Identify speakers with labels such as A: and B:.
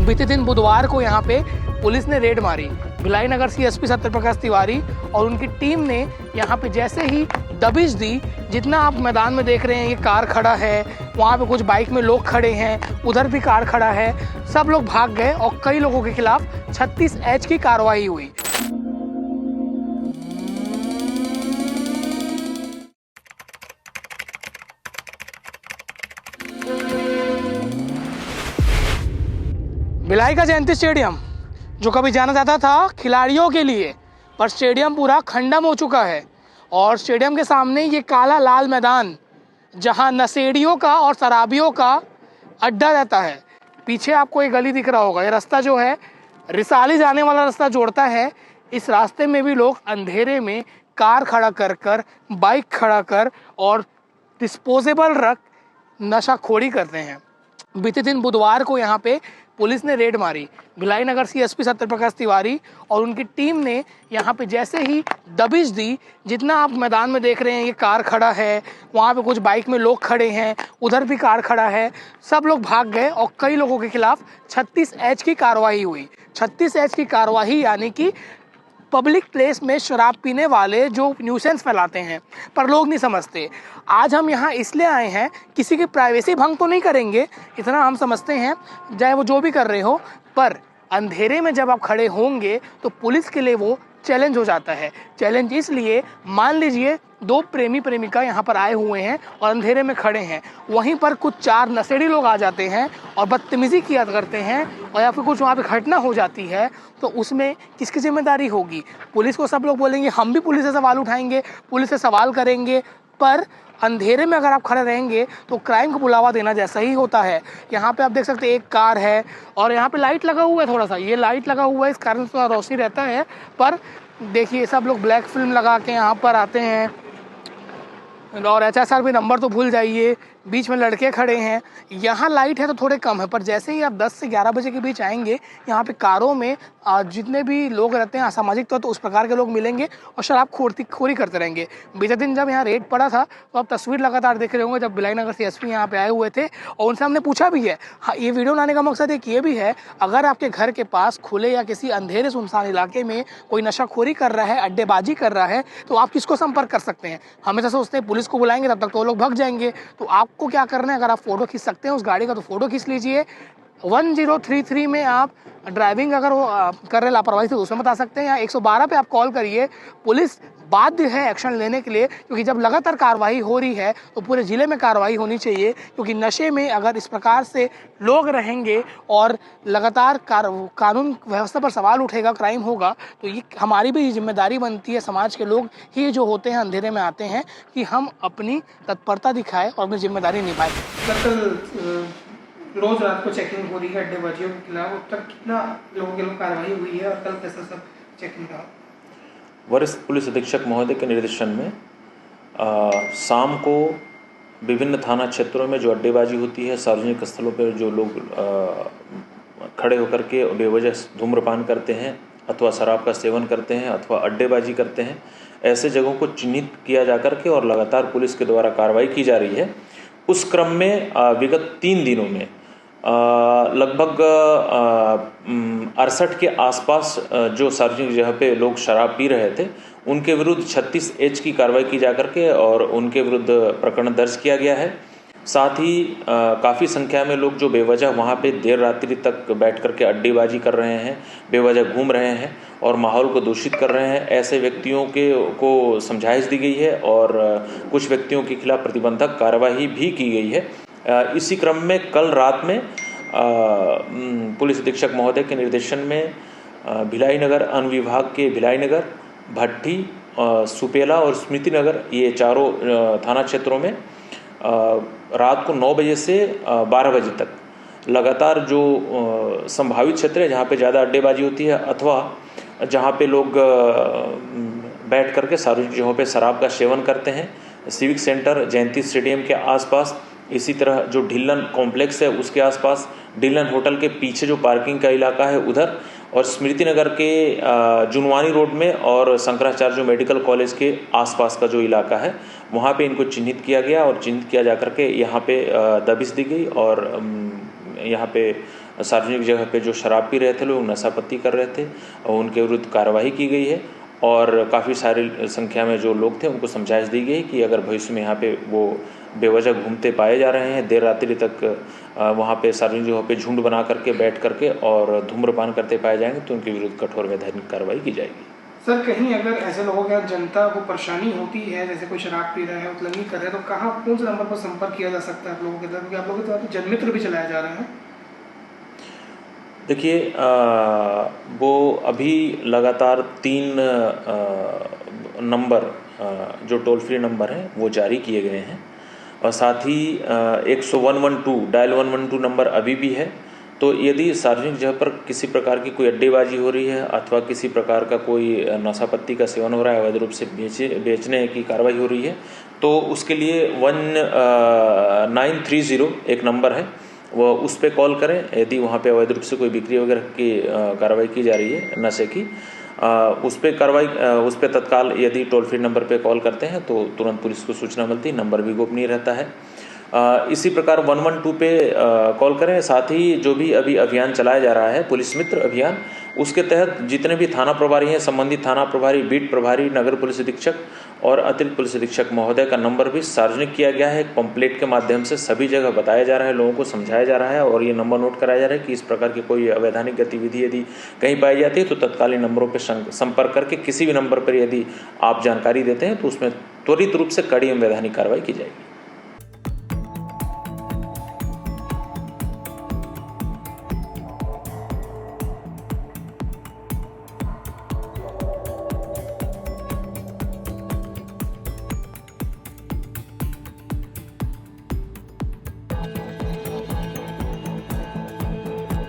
A: बीते दिन बुधवार को यहाँ पे पुलिस ने रेड मारी। भिलाई नगर सीएसपी सत्यप्रकाश तिवारी और उनकी टीम ने यहाँ पे जैसे ही दबिश दी, जितना आप मैदान में देख रहे हैं, ये कार खड़ा है, वहाँ पे कुछ बाइक में लोग खड़े हैं, उधर भी कार खड़ा है, सब लोग भाग गए और कई लोगों के खिलाफ 36H की कार्रवाई हुई। भिलाई का जयंती स्टेडियम जो कभी जाना जाता था खिलाड़ियों के लिए, पर स्टेडियम पूरा खंडम हो चुका है और स्टेडियम के सामने ये काला लाल मैदान जहां नशेड़ियों का और शराबियों का अड्डा रहता है। पीछे आपको एक गली दिख रहा होगा, ये रास्ता जो है रिसाली जाने वाला रास्ता जोड़ता है। इस रास्ते में भी लोग अंधेरे में कार खड़ा कर बाइक खड़ा कर और डिस्पोजेबल रख नशाखोरी करते हैं। बीते दिन बुधवार को यहाँ पे पुलिस ने रेड मारी। भिलाई नगर सीएसपी सत्यप्रकाश तिवारी और उनकी टीम ने यहाँ पे जैसे ही दबिश दी, जितना आप मैदान में देख रहे हैं, ये कार खड़ा है, वहाँ पे कुछ बाइक में लोग खड़े हैं, उधर भी कार खड़ा है, सब लोग भाग गए और कई लोगों के खिलाफ 36H की कार्रवाई हुई। 36H की कार्रवाई यानी कि पब्लिक प्लेस में शराब पीने वाले जो न्यूसेंस फैलाते हैं, पर लोग नहीं समझते। आज हम यहाँ इसलिए आए हैं, किसी की प्राइवेसी भंग तो नहीं करेंगे, इतना हम समझते हैं, चाहे वो जो भी कर रहे हो, पर अंधेरे में जब आप खड़े होंगे तो पुलिस के लिए वो चैलेंज हो जाता है। चैलेंज इसलिए, मान लीजिए दो प्रेमी प्रेमिका यहाँ पर आए हुए हैं और अंधेरे में खड़े हैं, वहीं पर कुछ 4 नशेड़ी लोग आ जाते हैं और बदतमीजी किया करते हैं और या फिर कुछ वहाँ पे घटना हो जाती है, तो उसमें किसकी जिम्मेदारी होगी? पुलिस को सब लोग बोलेंगे, हम भी पुलिस से सवाल उठाएंगे, पुलिस से सवाल करेंगे, पर अंधेरे में अगर आप खड़े रहेंगे तो क्राइम को बुलावा देना जैसा ही होता है। यहाँ पे आप देख सकते हैं एक कार है और यहाँ पे लाइट लगा हुआ है, थोड़ा सा ये लाइट लगा हुआ है, इस कारण थोड़ा रोशनी रहता है, पर देखिए सब लोग ब्लैक फिल्म लगा के यहाँ पर आते हैं और HSR भी नंबर तो भूल जाइए। बीच में लड़के खड़े हैं, यहाँ लाइट है तो थोड़े कम है, पर जैसे ही आप 10 से 11 बजे के बीच आएंगे, यहाँ पे कारों में जितने भी लोग रहते हैं असामाजिक तत्व, तो उस प्रकार के लोग मिलेंगे और शराब खोरी करते रहेंगे। बीते दिन जब यहाँ रेड पड़ा था तो आप तस्वीर लगातार देख रहे होंगे, जब भिलाई नगर CSP यहाँ पे आए हुए थे और उनसे हमने पूछा भी है। हाँ, ये वीडियो लाने का मकसद एक ये भी है, अगर आपके घर के पास खुले या किसी अंधेरे सुनसान इलाके में कोई नशाखोरी कर रहा है, अड्डेबाजी कर रहा है, तो आप किसको संपर्क कर सकते हैं? हमेशा सोचते हैं पुलिस को बुलाएंगे तब तक तो वो लोग भग जाएंगे। तो आपको क्या करना है, अगर आप फोटो खींच सकते हैं उस गाड़ी का तो फोटो खींच लीजिए। 1033 में आप ड्राइविंग अगर वो कर रहे लापरवाही से उसमें बता सकते हैं, या 112 पे आप कॉल करिए। पुलिस बाध्य है एक्शन लेने के लिए, क्योंकि जब लगातार कार्रवाई हो रही है तो पूरे ज़िले में कार्रवाई होनी चाहिए, क्योंकि नशे में अगर इस प्रकार से लोग रहेंगे और लगातार कानून व्यवस्था पर सवाल उठेगा, क्राइम होगा, तो ये हमारी भी जिम्मेदारी बनती है, समाज के लोग ही जो होते हैं अंधेरे में आते हैं, कि हम अपनी तत्परता दिखाएं और अपनी जिम्मेदारी निभाएं। रोज रात को चेकिंग हो रही है अड्डेबाजियों के खिलाफ, अब तक कितना लोगों के खिलाफ कार्रवाई हुई है और कल कैसा सब चेकिंग था?
B: वरिष्ठ पुलिस अधीक्षक महोदय के निर्देशन में शाम को विभिन्न थाना क्षेत्रों में जो अड्डेबाजी होती है, सार्वजनिक स्थलों पर जो लोग खड़े होकर के बेवजह धूम्रपान करते हैं अथवा शराब का सेवन करते हैं अथवा अड्डेबाजी करते हैं, ऐसे जगहों को चिन्हित किया जा कर के और लगातार पुलिस के द्वारा कार्रवाई की जा रही है। उस क्रम में विगत 3 दिनों में लगभग 68 के आसपास जो सार्वजनिक जगह पे लोग शराब पी रहे थे, उनके विरुद्ध 36H की कार्रवाई की जा करके और उनके विरुद्ध प्रकरण दर्ज किया गया है। साथ ही काफ़ी संख्या में लोग जो बेवजह वहाँ पे देर रात्रि तक बैठ करके अड्डेबाजी कर रहे हैं, बेवजह घूम रहे हैं और माहौल को दूषित कर रहे हैं, ऐसे व्यक्तियों को समझाइश दी गई है और कुछ व्यक्तियों के खिलाफ प्रतिबंधक कार्रवाई भी की गई है। इसी क्रम में कल रात में पुलिस अधीक्षक महोदय के निर्देशन में भिलाई नगर अनुविभाग के भिलाई नगर, भट्टी, सुपेला और स्मृति नगर, ये चारों थाना क्षेत्रों में रात को 9 बजे से 12 बजे तक लगातार जो संभावित क्षेत्र है जहाँ पे ज़्यादा अड्डेबाजी होती है अथवा जहाँ पे लोग बैठ करके सार्वजनिक जगहों पे शराब का सेवन करते हैं, सिविक सेंटर, जयंती स्टेडियम के आसपास, इसी तरह जो ढिल्लन कॉम्प्लेक्स है उसके आसपास, ढिल्लन होटल के पीछे जो पार्किंग का इलाका है उधर, और स्मृति नगर के जुनवानी रोड में और शंकराचार्य जो मेडिकल कॉलेज के आसपास का जो इलाका है वहाँ पे इनको चिन्हित किया गया और चिन्हित किया जा करके यहाँ पे दबिश दी गई और यहाँ पे सार्वजनिक जगह पे जो शराब पी रहे थे लोग, नशापत्ती कर रहे थे, और उनके विरुद्ध कार्रवाई की गई है। और काफ़ी सारी संख्या में जो लोग थे उनको समझाइश दी गई कि अगर भविष्य में यहाँ पे वो बेवजह घूमते पाए जा रहे हैं, देर रात्रि तक वहाँ पे सार्वजनिक जगहों पे झुंड बना करके बैठ करके और धूम्रपान करते पाए जाएंगे तो उनके विरुद्ध कठोर वैधानिक कार्रवाई की जाएगी।
A: सर, कहीं अगर ऐसे लोगों के जनता को परेशानी होती है, जैसे कोई शराब पी रहा है, उतलंगी कर रहे हैं, तो कहाँ कौन से नंबर पर संपर्क किया जा सकता है आप लोगों के तरफ, क्योंकि आप लोगों के तरफ जनमित्र भी चलाए जा रहे हैं?
B: देखिए, वो अभी लगातार 3 नंबर जो टोल फ्री नंबर हैं वो जारी किए गए हैं और साथ ही 112 डायल 112 नंबर अभी भी है। तो यदि सार्वजनिक जगह पर किसी प्रकार की कोई अड्डेबाजी हो रही है अथवा किसी प्रकार का कोई नशापत्ती का सेवन हो रहा है, अवैध रूप से बेचने की कार्रवाई हो रही है, तो उसके लिए 1930 एक नंबर है, वो उस पर कॉल करें। यदि वहाँ पे अवैध रूप से कोई बिक्री वगैरह की कार्रवाई की जा रही है नशे की, उस पर तत्काल यदि टोल फ्री नंबर पे कॉल करते हैं तो तुरंत पुलिस को सूचना मिलती है, नंबर भी गोपनीय रहता है। इसी प्रकार 112 पे कॉल करें। साथ ही जो भी अभी अभियान चलाया जा रहा है पुलिस मित्र अभियान, उसके तहत जितने भी थाना प्रभारी हैं, संबंधित थाना प्रभारी, बीट प्रभारी, नगर पुलिस अधीक्षक और अतिरिक्त पुलिस अधीक्षक महोदय का नंबर भी सार्वजनिक किया गया है। एक पंपलेट के माध्यम से सभी जगह बताया जा रहा है, लोगों को समझाया जा रहा है और ये नंबर नोट कराया जा रहा है कि इस प्रकार की कोई अवैधानिक गतिविधि यदि कहीं पाई जाती है तो तत्कालीन नंबरों पर संपर्क करके किसी भी नंबर पर यदि आप जानकारी देते हैं तो उसमें त्वरित रूप से कड़ी एवं वैधानिक कार्रवाई की जाएगी।